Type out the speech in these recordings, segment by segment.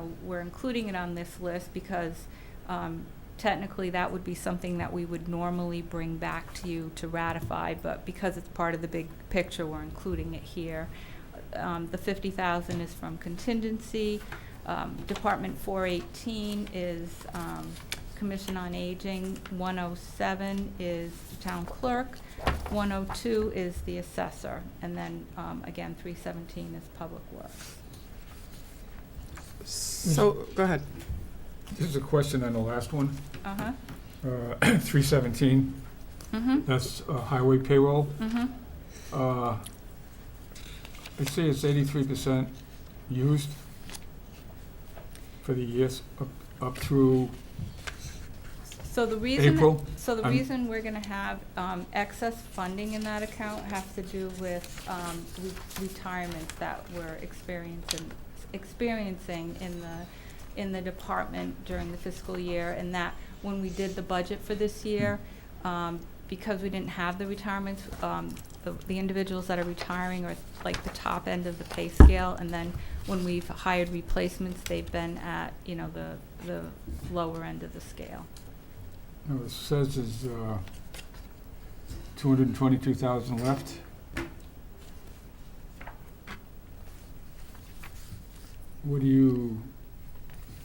we're including it on this list because technically that would be something that we would normally bring back to you to ratify, but because it's part of the big picture, we're including it here. The 50,000 is from contingency. Department 418 is Commission on Aging. 107 is town clerk. 102 is the assessor. And then, again, 317 is public works. So, go ahead. This is a question on the last one. 317, Mm-hmm. that's highway payroll. Mm-hmm. I'd say it's 83% used for the years up through So the reason, April. reason we're gonna have excess funding in that account has to do with retirements that we're experiencing in the department during the fiscal year, and that when we did the budget for this year, because we didn't have the retirements, the individuals that are retiring are like the top end of the pay scale, and then when we've hired replacements, they've been at, the lower end of the scale. No, it says there's 222,000 left. What do you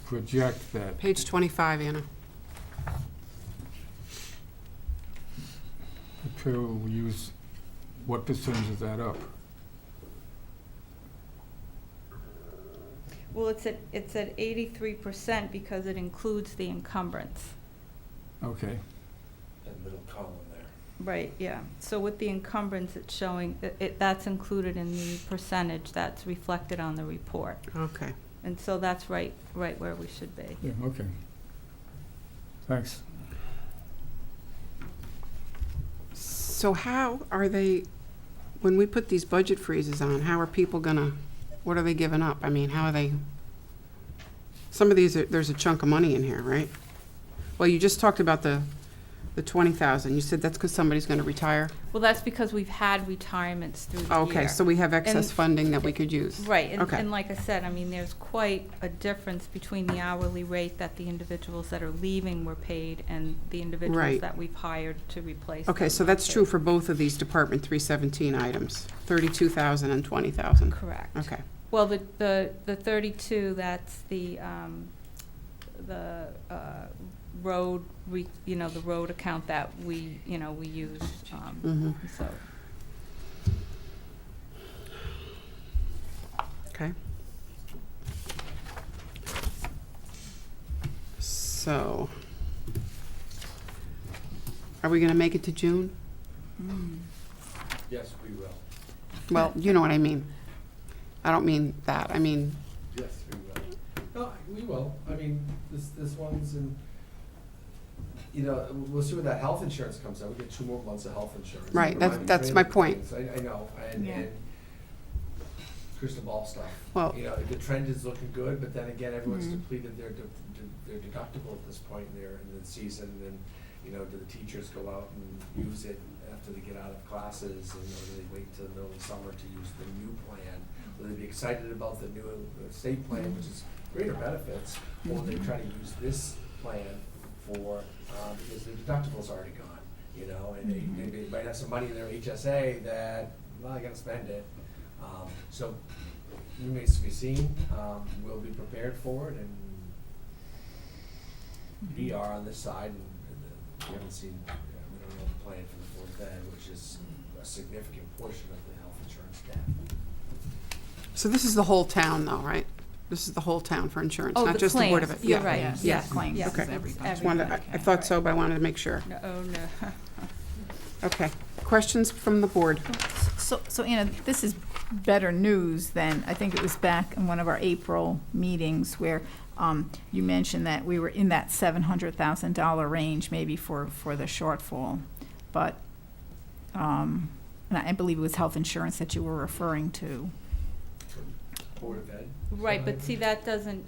project that? Page 25, Anna. The payroll we use, what percentage is that up? Well, it's at 83% because it includes the encumbrance. Okay. That middle column there. Right, yeah. So with the encumbrance, it's showing, that's included in the percentage that's reflected on the report. Okay. And so that's right where we should be. Yeah, okay. Thanks. So how are they, when we put these budget freezes on, how are people gonna, what are they giving up? I mean, how are they, some of these, there's a chunk of money in here, right? Well, you just talked about the 20,000. You said that's because somebody's gonna retire? Well, that's because we've had retirements through the year. Okay, so we have excess And- funding that we could use. Right, Okay. and like I said, I mean, there's quite a difference between the hourly rate that the individuals that are leaving were paid and the individuals Right. that we've hired to replace them. Okay, so that's true for both of these Department 317 items, 32,000 and 20,000. Correct. Okay. Well, the 32, that's the road, the road account that we use, Mhm. so. Okay. So, are we gonna make it to June? Yes, we will. Well, you know what I mean. I don't mean that. I mean, Yes, we will. No, we will. I mean, this one's in, we'll see when that health insurance comes out. We get 2 more months of health insurance. Right, Never mind that's the my training point. things. I know, Yeah. and crystal ball stuff. well, The trend is looking good, but then again, everyone's Mhm. depleted their deductible at this point in the season, and, do the teachers go out and use it after they get out of classes, and or do they wait till the middle of the summer to use the new plan? Will they be excited about the new state plan, which is greater benefits, or will they try to use this plan for, because the deductible's already gone, and they might have some money in their HSA that, well, I gotta spend it. So remains to be seen. We'll be prepared for it, and we are on this side, and we haven't seen, we don't know the plan for the Board of Ed, which is a significant portion of the health insurance debt. so this is the whole town though, right? This is the whole town for insurance, Oh, not the just the Board of Ed. claims. You're Yeah. right. Yes, Yes. claims Yes. is Okay. everybody. Just wanted, I thought so, but I wanted to make sure. No, oh, no. Okay. Questions from the board? So Anna, this is better news than, I think it was back in one of our April meetings where you mentioned that we were in that $700,000 range maybe for the shortfall. But, and I believe it was health insurance that you were referring to. Board of Ed. Right, but see, that doesn't,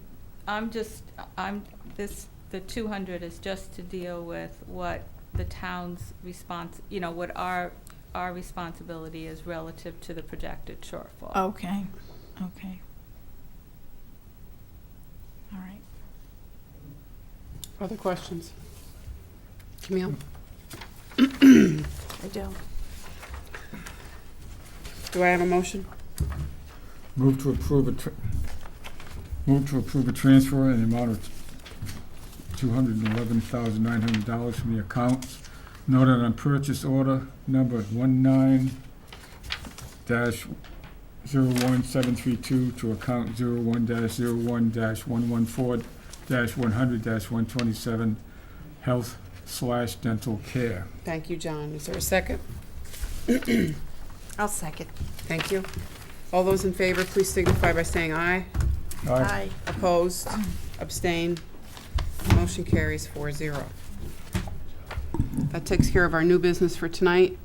the 200 is just to deal with what the town's what our responsibility is relative to the projected shortfall. Okay, okay. Other questions? Camille? I don't. Do I have a motion? Move to approve a transfer in the amount of $211,900 from the accounts noted on purchase order number 19-01732 to account 01-01-114-100-127 health/dental care. Thank you, John. Is there a second? I'll second. Thank you. All those in favor, please signify by saying aye. Aye. Opposed? Abstained? Motion carries 4-0. That takes care of our new business for tonight.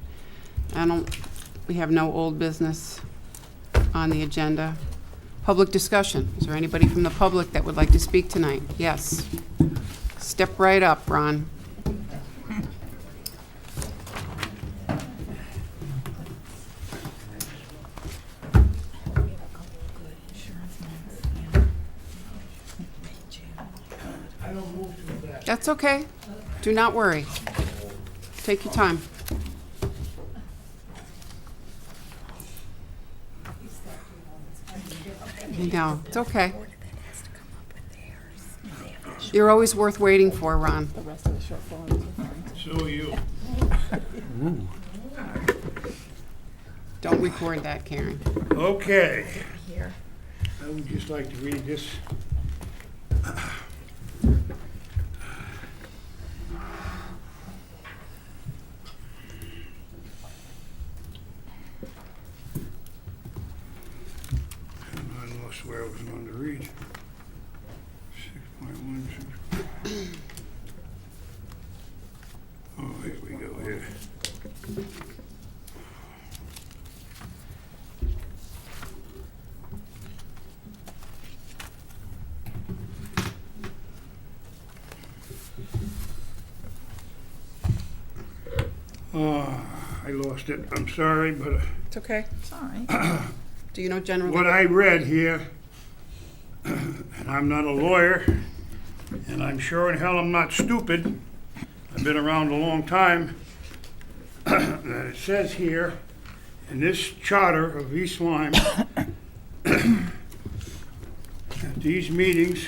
We have no old business on the agenda. Public discussion. Is there anybody from the public that would like to speak tonight? Yes. Step right up, Ron. That's okay. Do not worry. Take your time. No, it's okay. You're always worth waiting for, Ron. So are you. Don't record that, Karen. Okay. I would just like to read this. I lost where I was going to read. 6.1. Oh, here we go here. I lost it. I'm sorry, but It's okay. It's all right. Do you know generally? what I read here, and I'm not a lawyer, and I'm sure in hell I'm not stupid. I've been around a long time. That it says here in this charter of East Lyme, at these meetings,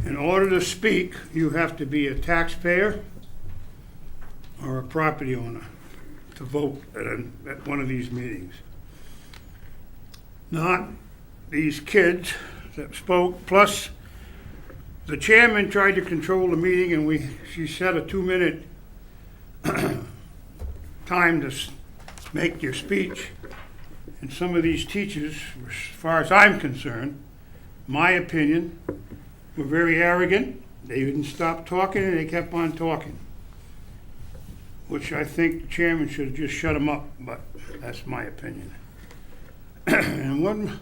in order to speak, you have to be a taxpayer or a property owner to vote at one of these meetings. Not these kids that spoke, plus the chairman tried to control the meeting, and she set a 2-minute time to make your speech. And some of these teachers, as far as I'm concerned, my opinion, were very arrogant. They didn't stop talking, and they kept on talking, which I think the chairman should have just shut them up, but that's my opinion. And one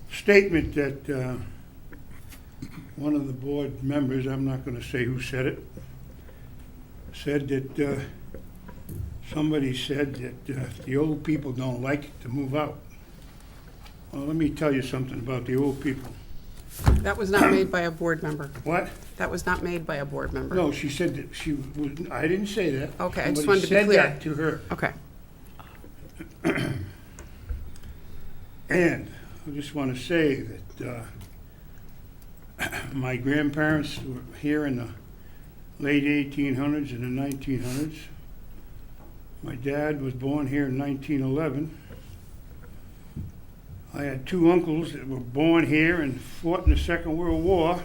statement that one of the board members, I'm not going to say who said it, said that somebody said that the old people don't like to move out. Well, let me tell you something about the old people. That was not made by a board member. What? That was not made by a board member. No, she said that she was, I didn't say that. Okay, I just Somebody wanted to be said clear. that to her. Okay. And I just want to say that my grandparents were here in the late 1800s and the 1900s. My dad was born here in 1911. I had 2 uncles that were born here and fought in the Second World War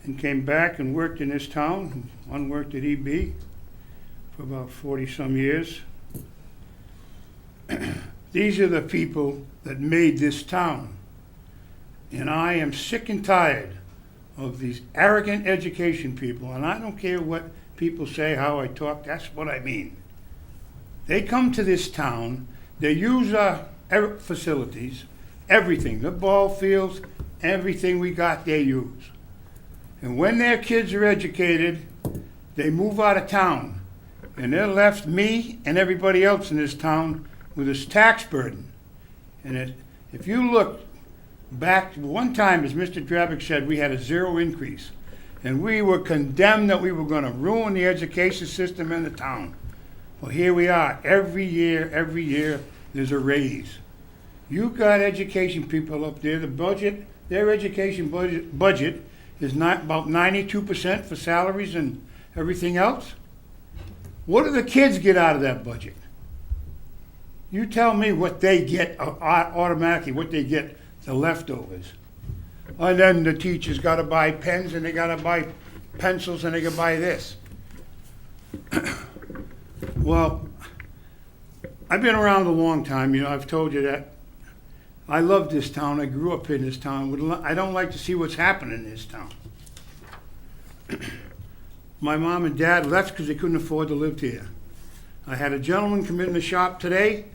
and came back and worked in this town. One worked at EB for about 40-some years. These are the people that made this town. And I am sick and tired of these arrogant education people. And I don't care what people say, how I talk, that's what I mean. They come to this town, they use our facilities, everything, the ball fields, everything we got they use. And when their kids are educated, they move out of town. And they're left me and everybody else in this town with this tax burden. And if you look back, one time, as Mr. Drabick said, we had a 0 increase. And we were condemned that we were gonna ruin the education system in the town. Well, here we are, every year, there's a raise. You got education people up there, the budget, their education budget is not about 92% for salaries and everything else. What do the kids get out of that budget? You tell me what they get automatically, what they get, the leftovers. And then the teachers gotta buy pens, and they gotta buy pencils, and they gotta buy this. Well, I've been around a long time, you know, I've told you that. I love this town, I grew up in this town. I don't like to see what's happening in this town. My mom and dad left because they couldn't afford to live here. I had a gentleman come in the shop today.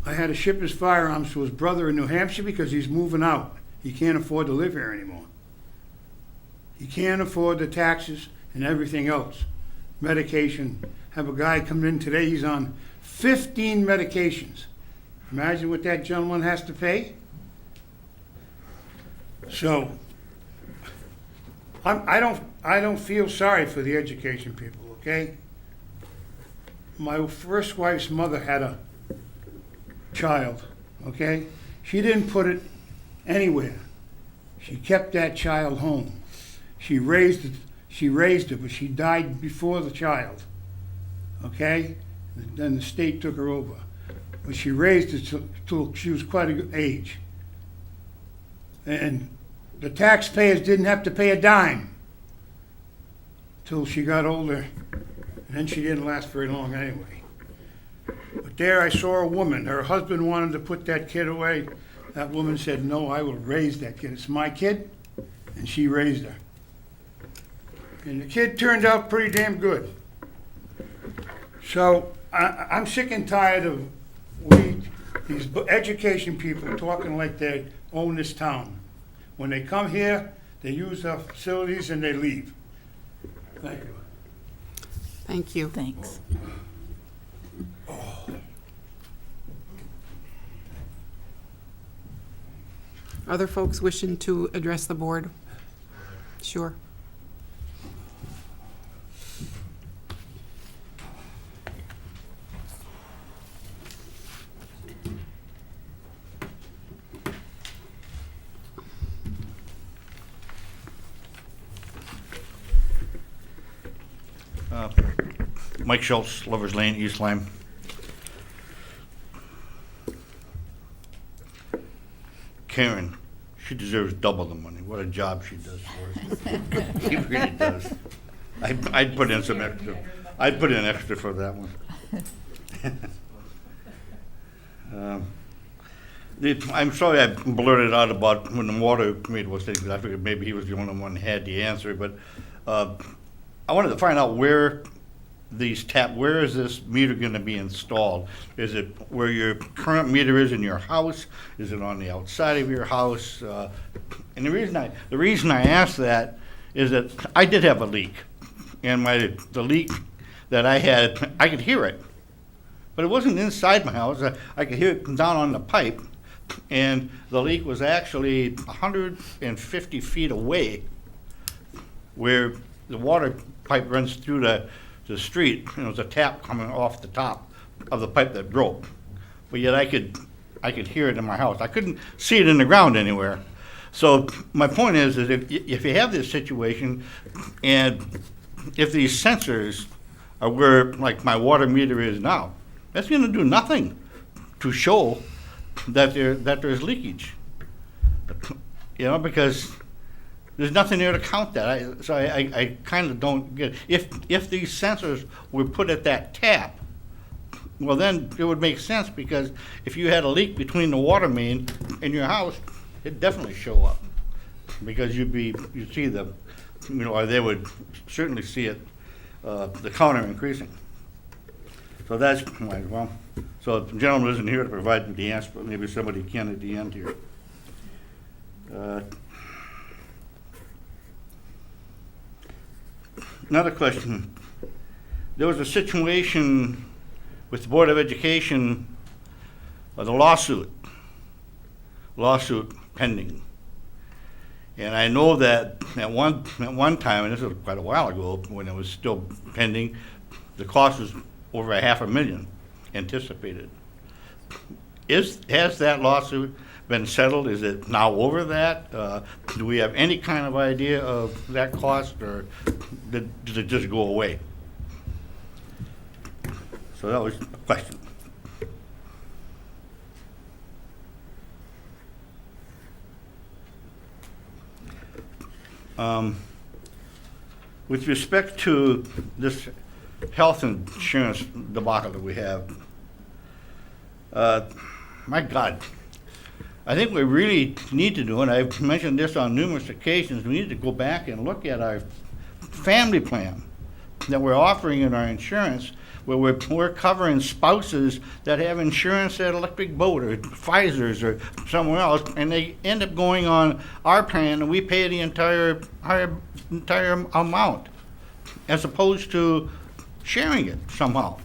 I had to ship his firearms to his brother in New Hampshire because he's moving out. He can't afford to live here anymore. He can't afford the taxes and everything else. Medication. Have a guy come in today, he's on 15 medications. Imagine what that gentleman has to pay. So, I don't feel sorry for the education people, okay? My first wife's mother had a child, okay? She didn't put it anywhere. She kept that child home. She raised it, but she died before the child, okay? Then the state took her over. But she raised it till she was quite a good age. And the taxpayers didn't have to pay a dime till she got older. And then she didn't last very long anyway. But there I saw a woman. Her husband wanted to put that kid away. That woman said, no, I will raise that kid. It's my kid. And she raised her. And the kid turned out pretty damn good. So I'm sick and tired of these education people talking like they own this town. When they come here, they use our facilities and they leave. Thank you. Thank you. Thanks. Other folks wishing to address the board? Sure. Mike Schultz, Lover's Lane, East Lyme. Karen, she deserves double the money. What a job she does for us. She really does. I'd put in some extra. I'd put in extra for that one. I'm sorry I blurted out about when the water meter was taken. I figured maybe he was the only one who had the answer, but I wanted to find out where where is this meter going to be installed? Is it where your current meter is in your house? Is it on the outside of your house? And the reason I asked that is that I did have a leak, and the leak that I had, I could hear it, but it wasn't inside my house. I could hear it down on the pipe, and the leak was actually 150 feet away, where the water pipe runs through the street. You know, there's a tap coming off the top of the pipe that broke. But yet I could hear it in my house. I couldn't see it in the ground anywhere. So my point is if you have this situation, and if these sensors are where like my water meter is now, that's going to do nothing to show that there's leakage. You know, because there's nothing there to count that. So I kind of don't get it. If these sensors were put at that tap, well then it would make sense, because if you had a leak between the water main and your house, it'd definitely show up, because you'd see the, you know, or they would certainly see it, the counter increasing. So that's well. So the gentleman isn't here to provide me the answer, but maybe somebody can at the end here. Another question. There was a situation with the Board of Education, the lawsuit pending. And I know that at one time, and this was quite a while ago, when it was still pending, the cost was over $500,000 anticipated. Has that lawsuit been settled? Is it now over that? Do we have any kind of idea of that cost, or did it just go away? So that was the question. With respect to this health insurance debacle that we have, my God, I think we really need to do, and I've mentioned this on numerous occasions, we need to go back and look at our family plan that we're offering in our insurance, where we're covering spouses that have insurance at Electric Boat or Pfizer's or somewhere else, and they end up going on our plan, and we pay the entire amount, as opposed to sharing it somehow.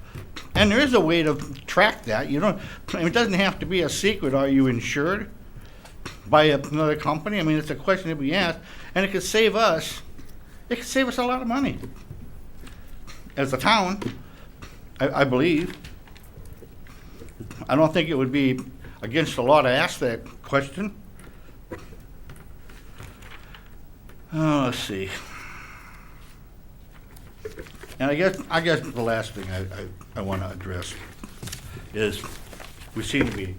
And there is a way to track that. You don't. I mean, it doesn't have to be a secret. Are you insured by another company? I mean, it's a question that we ask, and it could save us. It could save us a lot of money as a town, I believe. I don't think it would be against the law to ask that question. Let's see. And I guess the last thing I want to address is we seem to be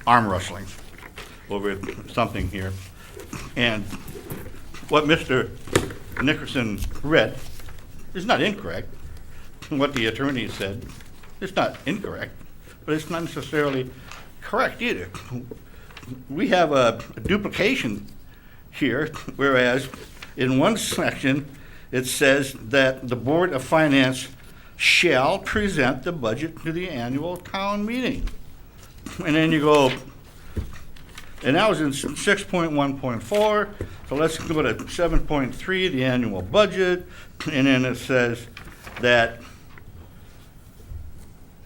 arm wrestling over something here. And what Mr. Nickerson read is not incorrect. What the attorney said is not incorrect, but it's not necessarily correct either. We have a duplication here, whereas in one section it says that the Board of Finance shall present the budget to the annual town meeting. And then you go, and that was in 6.1.4, so let's go to 7.3, the annual budget, and then it says that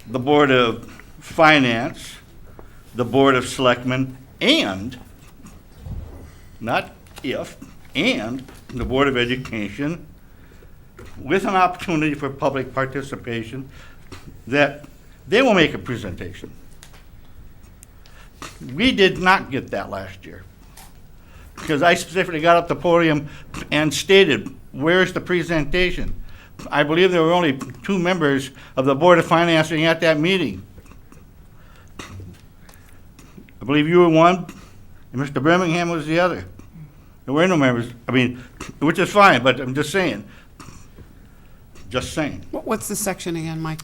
the Board of Finance, the Board of Selectmen, and, not if, and the Board of Education, with an opportunity for public participation, that they will make a presentation. We did not get that last year, because I specifically got up the podium and stated, where's the presentation? I believe there were only 2 members of the Board of Financing at that meeting. I believe you were one, and Mr. Birmingham was the other. There were no members, I mean, which is fine, but I'm just saying. Just saying. What's the section again, Mike?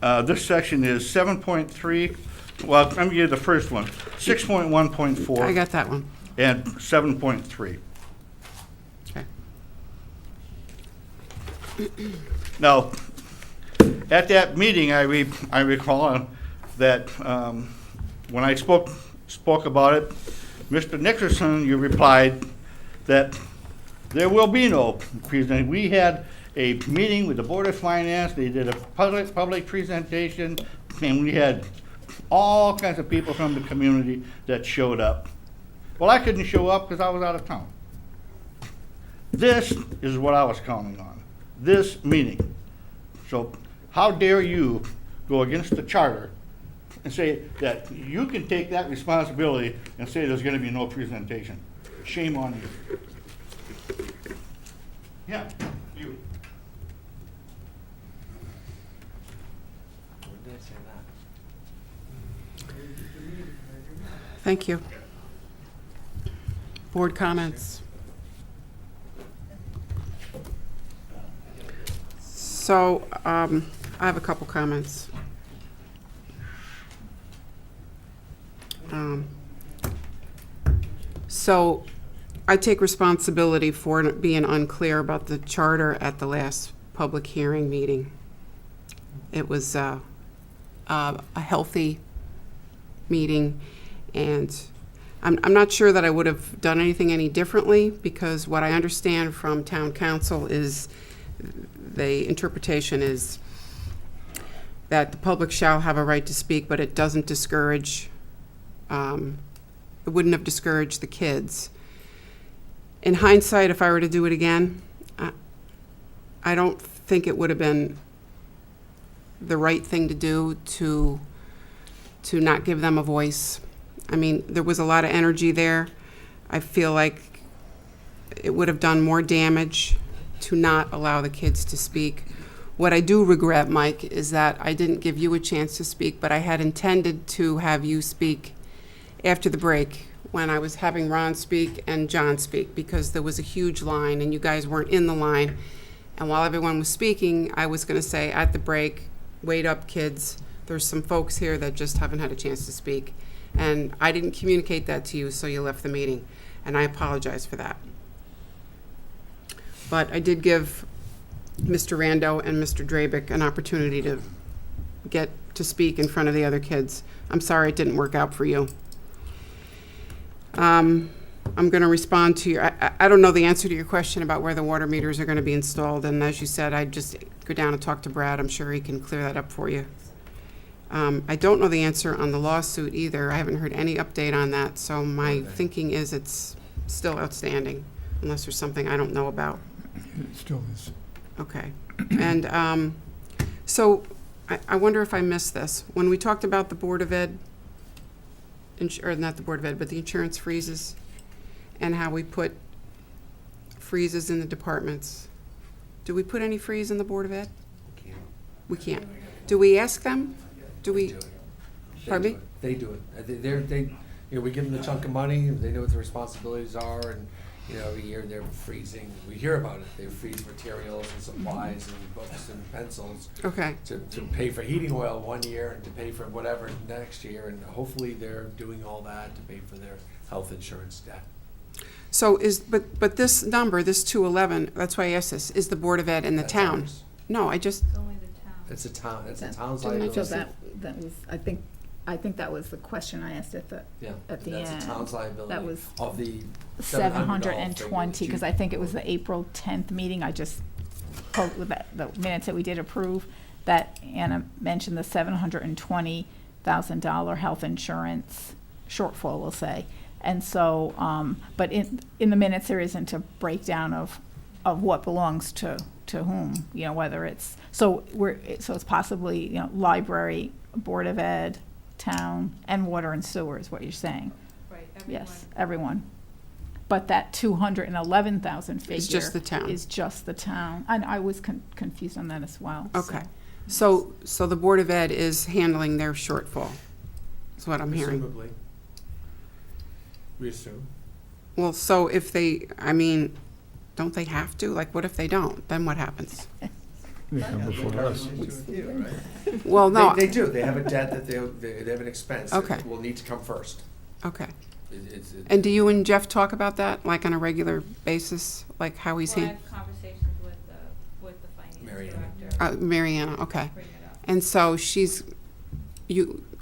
This section is 7.3, well, let me give you the first one, 6.1.4. I got that one. And 7.3. Okay. Now, at that meeting, I recall that when I spoke about it, Mr. Nickerson, you replied that there will be no presentation. We had a meeting with the Board of Finance. They did a public presentation, and we had all kinds of people from the community that showed up. Well, I couldn't show up because I was out of town. This is what I was counting on, this meeting. So how dare you go against the charter and say that you can take that responsibility and say there's going to be no presentation? Shame on you. Yeah, you. When did I say that? Thank you. Board comments. So, I have a couple comments. So, I take responsibility for being unclear about the charter at the last public hearing meeting. It was a healthy meeting, and I'm not sure that I would have done anything any differently, because what I understand from town council is the interpretation is that the public shall have a right to speak, but it doesn't discourage, it wouldn't have discouraged the kids. In hindsight, if I were to do it again, I don't think it would have been the right thing to do to not give them a voice. I mean, there was a lot of energy there. I feel like it would have done more damage to not allow the kids to speak. What I do regret, Mike, is that I didn't give you a chance to speak, but I had intended to have you speak after the break when I was having Ron speak and John speak, because there was a huge line and you guys weren't in the line. And while everyone was speaking, I was going to say at the break, wait up, kids. There's some folks here that just haven't had a chance to speak. And I didn't communicate that to you, so you left the meeting. And I apologize for that. But I did give Mr. Rando and Mr. Drabick an opportunity to get to speak in front of the other kids. I'm sorry it didn't work out for you. I'm going to respond to your, I don't know the answer to your question about where the water meters are going to be installed. And as you said, I'd just go down and talk to Brad. I'm sure he can clear that up for you. I don't know the answer on the lawsuit either. I haven't heard any update on that. So my thinking is it's still outstanding, unless there's something I don't know about. It still is. Okay. And so I wonder if I missed this. When we talked about the Board of Ed, or not the Board of Ed, but the insurance freezes, and how we put freezes in the departments, do we put any freeze in the Board of Ed? We can't. Do we ask them? Do we? do it. Pardon me? They do it. They, we give them the chunk of money, they know what the responsibilities are, and, every year they're freezing, we hear about it, they freeze materials and supplies and books and pencils Okay. to pay for heating oil one year and to pay for whatever next year, and hopefully they're doing all that to pay for their health insurance debt. So but this number, this 211, that's why I asked this, is the Board of Ed in the That's town? ours. No, I just, It's only the town. It's a town, it's a That- town's So liability. that was, I think that was the question I asked at the Yeah, at the that's end. a town's liability. That was of the $720, figure because that I think it was the April 10th meeting, I just, with the minutes that we did approve, that Anna mentioned the $720,000 health insurance shortfall, we'll say. And so, but in the minutes, there isn't a breakdown of what belongs to whom, whether it's, so it's possibly, library, Board of Ed, town, and water and sewer is what you're saying. Right, everyone. Yes, everyone. But that 211,000 figure. It's just the town. Is just the town. And I was confused on that as well. okay. So the Board of Ed is handling their shortfall, is what I'm hearing. Presumably. We assume. Well, so if they, don't they have to? Like, what if they don't? Then what happens? They come before us. Well, no. They do, they have a debt that they have an expense Okay. that will need to come first. Okay. It's And do you and Jeff talk about that, like on a regular basis, like how he's Well, I hand? have conversations with the finance Mariana. director. Mariana, okay. Bring it up. And so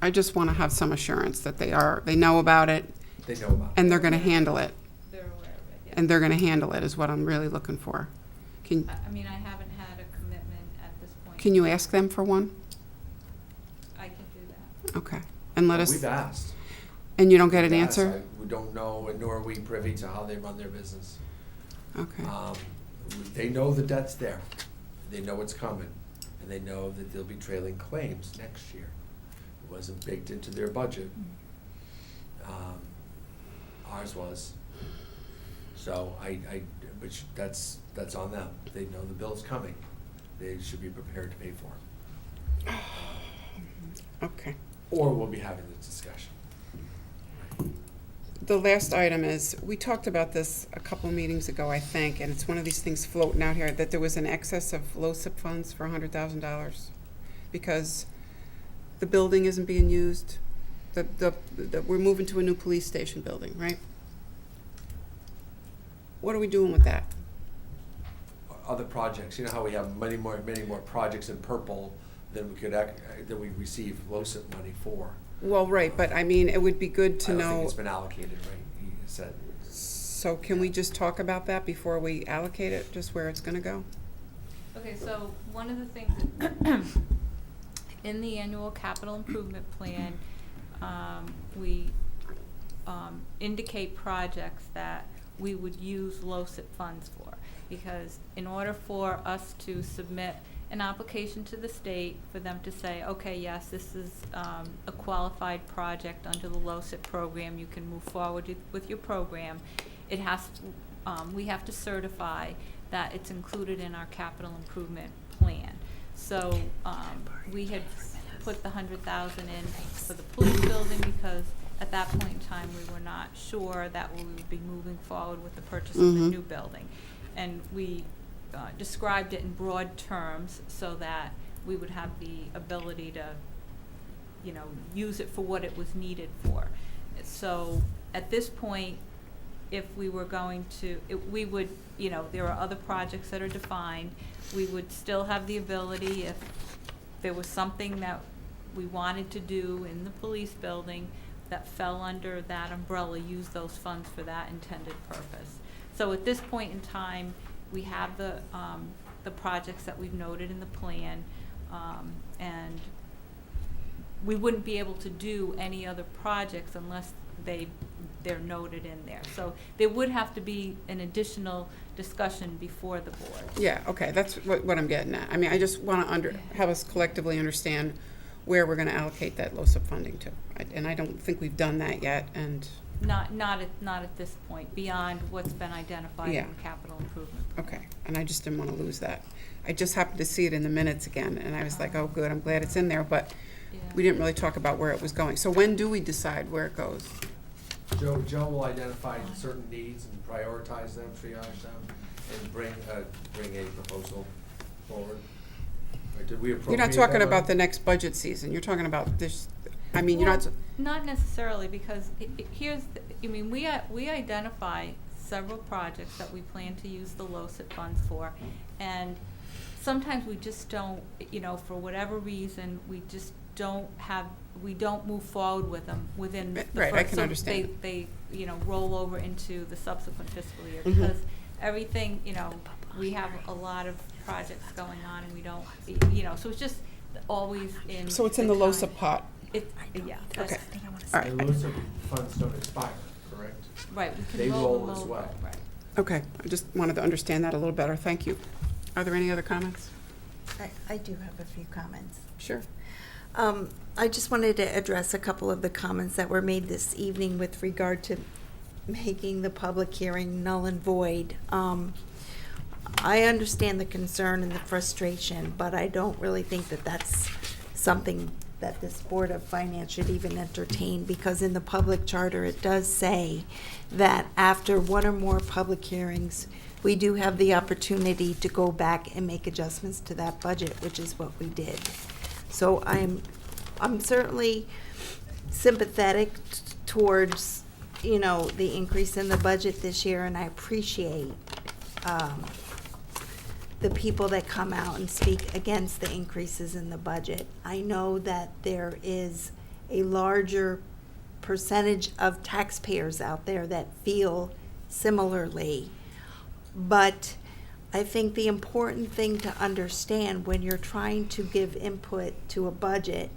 I just want to have some assurance that they know about it, They know about it. and they're going to handle it. They're aware of it, yes. And they're going to handle it is what I'm really looking for. I haven't had a commitment at this point. Can you ask them for one? I can do that. Okay. And let us, We've asked. and you don't get an We've asked. answer? We don't know, and nor are we privy to how they run their business. Okay. They know the debt's there. They know it's coming, and they know that there'll be trailing claims next year. It wasn't baked into their budget. Ours was. So which that's on them. They know the bill's coming. They should be prepared to pay for it. Okay. Or we'll be having this discussion. The last item is, we talked about this a couple meetings ago, I think, and it's one of these things floating out here, that there was an excess of LoCIP funds for $100,000 because the building isn't being used. We're moving to a new police station building, right? What are we doing with that? Other projects, you know how we have many more projects in purple than we receive LoCIP money for. Well, right, but it would be good to I don't think know. it's been allocated, right? He said. So can we just talk about that before we allocate it, just where it's gonna go? Okay, so one of the things in the annual capital improvement plan, we indicate projects that we would use LoCIP funds for. Because in order for us to submit an application to the state, for them to say, okay, yes, this is a qualified project under the LoCIP program, you can move forward with your program, it has, we have to certify that it's included in our capital improvement plan. So, we had put the 100,000 in for the police building because at that point in time, we were not sure that we would be moving forward with the purchase of the new building. And we described it in broad terms so that we would have the ability to, you know, use it for what it was needed for. So at this point, if we were going to, we would, you know, there are other projects that are defined. We would still have the ability, if there was something that we wanted to do in the police building that fell under that umbrella, use those funds for that intended purpose. So at this point in time, we have the projects that we've noted in the plan, and we wouldn't be able to do any other projects unless they're noted in there. So there would have to be an additional discussion before the board. Yeah, okay, that's what I'm getting at. I mean, I just want to have us collectively understand where we're going to allocate that LoCIP funding to. And I don't think we've done that yet, and, Not at this point, beyond what's been identified Yeah. in the capital improvement. okay, and I just didn't want to lose that. I just happened to see it in the minutes again, and I was like, oh, good, I'm glad it's in there, but Yeah. we didn't really talk about where it was going. So when do we decide where it goes? Joe will identify certain needs and prioritize them, triage them, and bring a proposal forward. Right, did we You're appropriate not talking that about money? the next budget season, you're talking about this, I mean, you're not, Well, not necessarily, because we identify several projects that we plan to use the LoCIP funds for, and sometimes we just don't, you know, for whatever reason, we just we don't move forward with them within the Right, I first, can so understand. they, you know, roll over into the subsequent fiscal year, Mhm. because everything, you know, we have a lot of projects going on, and we don't, you know, so it's just always in. so it's in the time. LoCIP pot? Yeah, Okay. that's, All right. And those funds don't expire, correct? right, we They can roll them roll as over, well. right. Okay, I just wanted to understand that a little better, thank you. Are there any other comments? I do have a few comments. Sure. I just wanted to address a couple of the comments that were made this evening with regard to making the public hearing null and void. I understand the concern and the frustration, but I don't really think that that's something that this Board of Finance should even entertain, because in the public charter, it does say that after one or more public hearings, we do have the opportunity to go back and make adjustments to that budget, which is what we did. So I'm certainly sympathetic towards, you know, the increase in the budget this year, and I appreciate the people that come out and speak against the increases in the budget. I know that there is a larger percentage of taxpayers out there that feel similarly, but I think the important thing to understand when you're trying to give input to a budget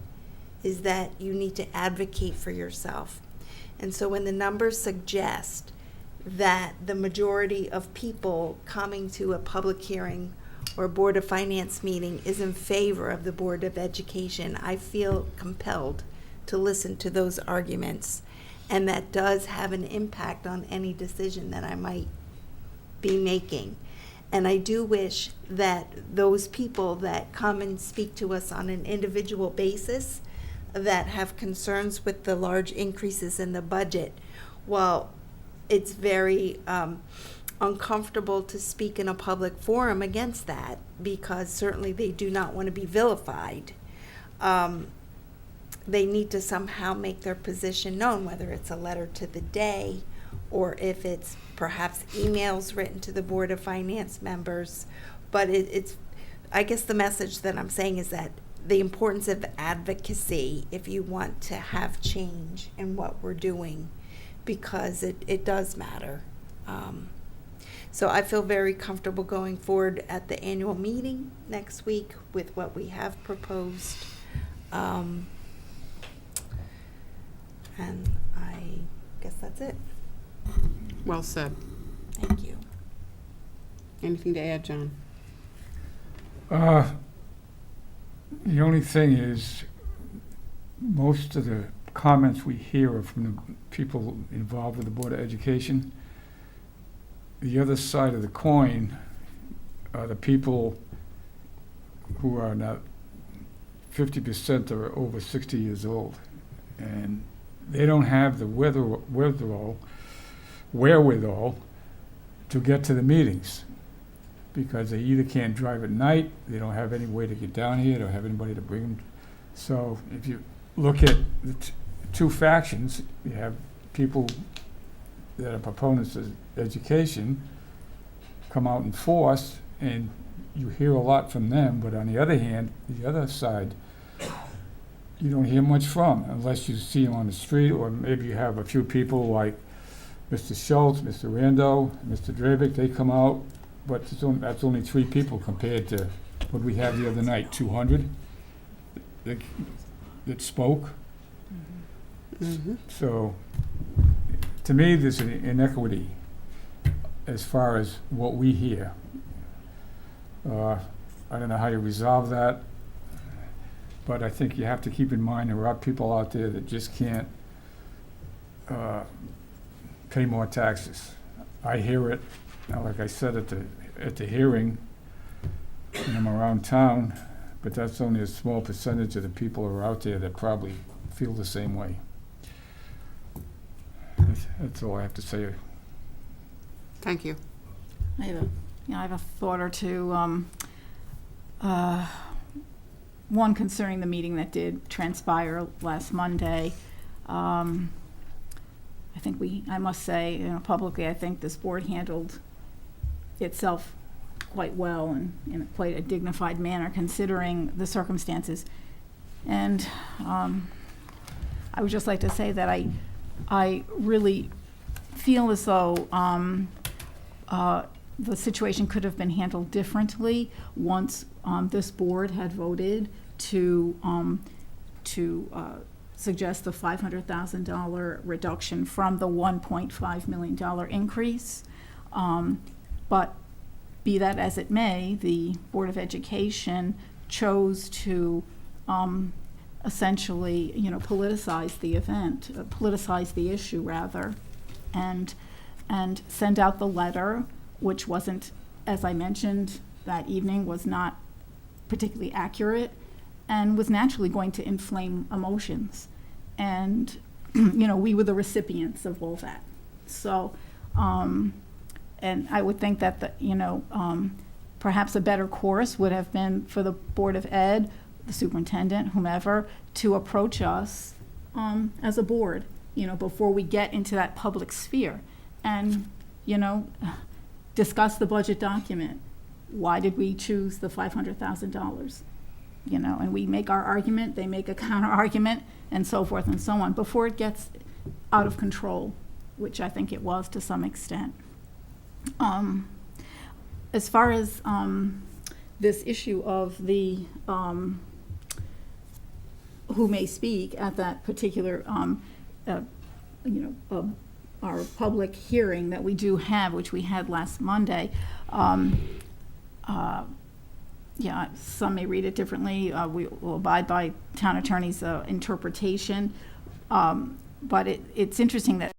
is that you need to advocate for yourself. And so when the numbers suggest that the majority of people coming to a public hearing or Board of Finance meeting is in favor of the Board of Education, I feel compelled to listen to those arguments. And that does have an impact on any decision that I might be making. And I do wish that those people that come and speak to us on an individual basis that have concerns with the large increases in the budget, well, it's very uncomfortable to speak in a public forum against that, because certainly they do not want to be vilified. They need to somehow make their position known, whether it's a letter to the day or if it's perhaps emails written to the Board of Finance members. But it's, I guess the message that I'm saying is that the importance of advocacy if you want to have change in what we're doing, because it does matter. So I feel very comfortable going forward at the annual meeting next week with what we have proposed. And I guess that's it. Well said. Thank you. Anything to add, John? The only thing is, most of the comments we hear are from the people involved with the Board of Education. The other side of the coin are the people who are not, 50% are over 60 years old, and they don't have the wherewithal to get to the meetings, because they either can't drive at night, they don't have any way to get down here, they don't have anybody to bring them. So if you look at the two factions, you have people that are proponents of education come out in force, and you hear a lot from them, but on the other hand, the other side, you don't hear much from, unless you see them on the street, or maybe you have a few people like Mr. Schultz, Mr. Rando, Mr. Dravick, they come out, but that's only 3 people compared to what we had the other night, 200 that spoke. Mm-hmm. So, to me, there's an inequity as far as what we hear. I don't know how you resolve that, but I think you have to keep in mind there are people out there that just can't pay more taxes. I hear it, like I said at the hearing, when I'm around town, but that's only a small percentage of the people who are out there that probably feel the same way. That's all I have to say. Thank you. I have a thought or two. One concerning the meeting that did transpire last Monday. I must say, publicly, I think this board handled itself quite well and in quite a dignified manner, considering the circumstances. And I would just like to say that I really feel as though the situation could have been handled differently once this board had voted to suggest the $500,000 reduction from the $1.5 million increase. But be that as it may, the Board of Education chose to essentially, politicize the event, politicize the issue rather, and send out the letter, which wasn't, as I mentioned that evening, was not particularly accurate and was naturally going to inflame emotions. And, we were the recipients of all that. So, and I would think that, perhaps a better course would have been for the Board of Ed, the superintendent, whomever, to approach us as a board, before we get into that public sphere and, discuss the budget document. Why did we choose the $500,000? And we make our argument, they make a counter argument, and so forth and so on, before it gets out of control, which I think it was to some extent. As far as this issue of the who may speak at that particular, our public hearing that we do have, which we had last Monday, some may read it differently. We will abide by town attorney's interpretation. But it's interesting that